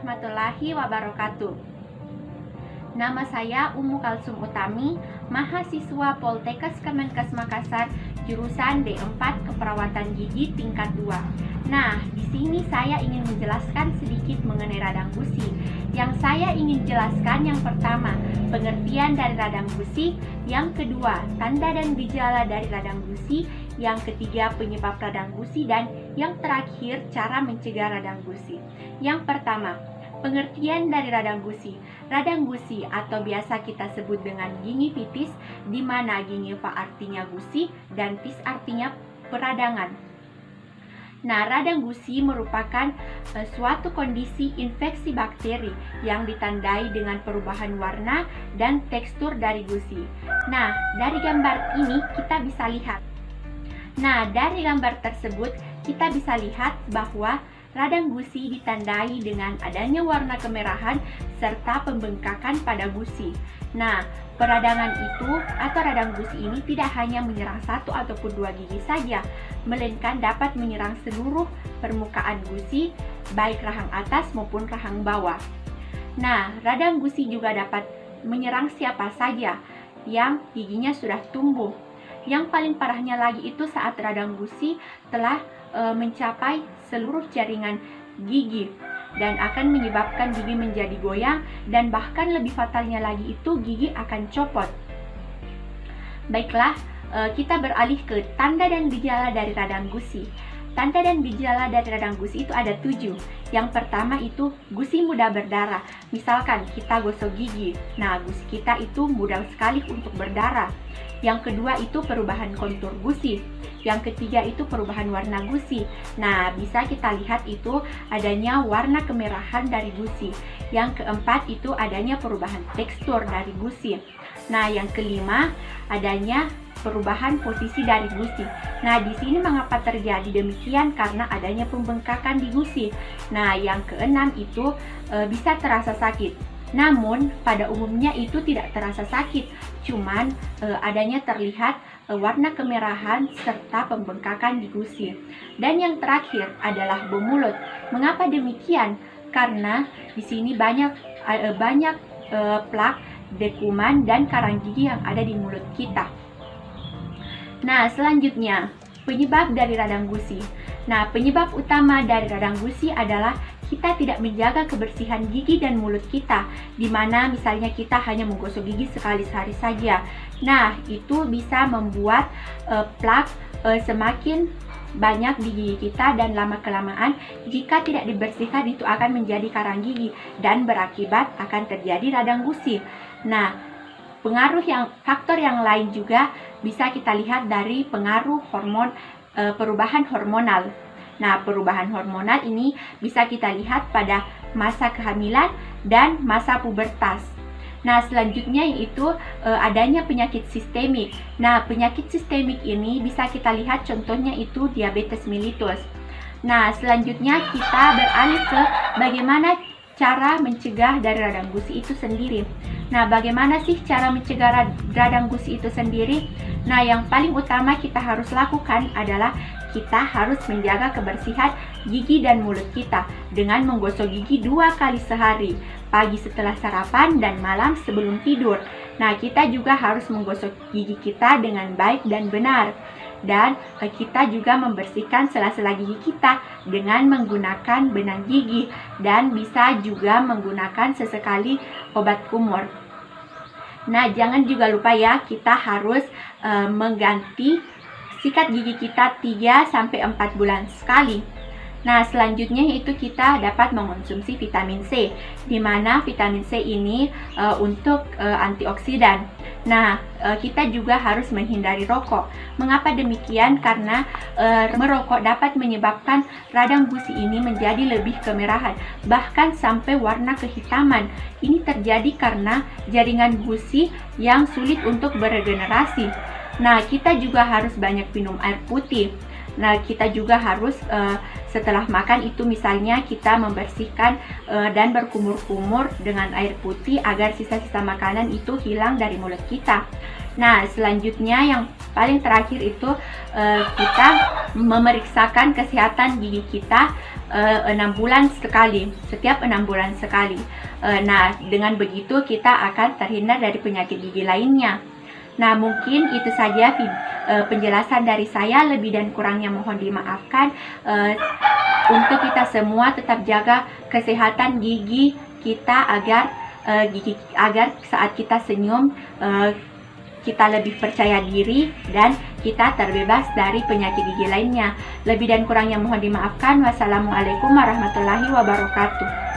warahmatullahi wabarakatuh. Nama saya Ummu Kalsum Utami, mahasiswa Poltekkes Kemenkes Makassar, jurusan D4 Keperawatan Gigi tingkat 2. Nah, di sini saya ingin menjelaskan sedikit mengenai radang gusi. Yang saya ingin jelaskan yang pertama, pengertian dari radang gusi, yang kedua, tanda dan gejala dari radang gusi, yang ketiga, penyebab radang gusi, dan yang terakhir, cara mencegah radang gusi. Yang pertama, pengertian dari radang gusi. Radang gusi atau biasa kita sebut dengan gingi pitis, di mana gingiva artinya gusi dan pis artinya peradangan. Nah, radang gusi merupakan suatu kondisi infeksi bakteri yang ditandai dengan perubahan warna dan tekstur dari gusi. Nah, dari gambar ini kita bisa lihat. Nah, dari gambar tersebut kita bisa lihat bahwa radang gusi ditandai dengan adanya warna kemerahan serta pembengkakan pada gusi. Nah, peradangan itu atau radang gusi ini tidak hanya menyerang satu ataupun dua gigi saja, melainkan dapat menyerang seluruh permukaan gusi, baik rahang atas maupun rahang bawah. Nah, radang gusi juga dapat menyerang siapa saja yang giginya sudah tumbuh. Yang paling parahnya lagi itu saat radang gusi telah mencapai seluruh jaringan gigi dan akan menyebabkan gigi menjadi goyang, dan bahkan lebih fatalnya lagi itu gigi akan copot. Baiklah, kita beralih ke tanda dan gejala dari radang gusi. Tanda dan gejala dari radang gusi itu ada 7. Yang pertama itu gusi mudah berdarah. Misalkan kita gosok gigi, nah gusi kita itu mudah sekali untuk berdarah. Yang kedua itu perubahan kontur gusi. Yang ketiga itu perubahan warna gusi. Nah, bisa kita lihat itu adanya warna kemerahan dari gusi. Yang keempat itu adanya perubahan tekstur dari gusi. Nah, yang kelima adanya perubahan posisi dari gusi. Nah, di sini mengapa terjadi demikian? Karena adanya pembengkakan di gusi. Nah, yang keenam itu bisa terasa sakit. Namun, pada umumnya itu tidak terasa sakit, cuman adanya terlihat warna kemerahan serta pembengkakan di gusi. Dan yang terakhir adalah bau mulut. Mengapa demikian? Karena di sini banyak plak, dekuman, dan karang gigi yang ada di mulut kita. Nah, selanjutnya, penyebab dari radang gusi. Nah, penyebab utama dari radang gusi adalah kita tidak menjaga kebersihan gigi dan mulut kita, di mana misalnya kita hanya menggosok gigi sekali sehari saja. Nah, itu bisa membuat plak semakin banyak di gigi kita, dan lama-kelamaan jika tidak dibersihkan itu akan menjadi karang gigi dan berakibat akan terjadi radang gusi. Nah, faktor yang lain juga bisa kita lihat dari pengaruh hormon, perubahan hormonal. Nah, perubahan hormonal ini bisa kita lihat pada masa kehamilan dan masa pubertas. Nah, selanjutnya yaitu adanya penyakit sistemik. Nah, penyakit sistemik ini bisa kita lihat contohnya itu diabetes mellitus. Nah, selanjutnya kita beralih ke bagaimana cara mencegah dari radang gusi itu sendiri. Nah, bagaimana sih cara mencegah radang gusi itu sendiri? Nah, yang paling utama kita harus lakukan adalah kita harus menjaga kebersihan gigi dan mulut kita dengan menggosok gigi 2 kali sehari, pagi setelah sarapan dan malam sebelum tidur. Nah, kita juga harus menggosok gigi kita dengan baik dan benar. Dan kita juga membersihkan sela-sela gigi kita dengan menggunakan benang gigi, dan bisa juga menggunakan sesekali obat kumur. Nah, jangan juga lupa ya, kita harus mengganti sikat gigi kita 3-4 bulan sekali. Nah, selanjutnya yaitu kita dapat mengonsumsi vitamin C, di mana vitamin C ini untuk antioksidan. Nah, kita juga harus menghindari rokok. Mengapa demikian? Karena merokok dapat menyebabkan radang gusi ini menjadi lebih kemerahan, bahkan sampai warna kehitaman. Ini terjadi karena jaringan gusi yang sulit untuk beregenerasi. Nah, kita juga harus banyak minum air putih. Nah, kita juga harus setelah makan itu misalnya kita membersihkan dan berkumur-kumur dengan air putih agar sisa-sisa makanan itu hilang dari mulut kita. Nah, selanjutnya yang paling terakhir itu kita memeriksakan kesehatan gigi kita 6 bulan sekali, setiap 6 bulan sekali. Nah, dengan begitu kita akan terhindar dari penyakit gigi lainnya. Nah, mungkin itu saja penjelasan dari saya. Lebih dan kurangnya mohon dimaafkan. Untuk kita semua tetap jaga kesehatan gigi kita agar saat kita senyum kita lebih percaya diri dan kita terbebas dari penyakit gigi lainnya. Lebih dan kurangnya mohon dimaafkan. Wassalamualaikum warahmatullahi wabarakatuh.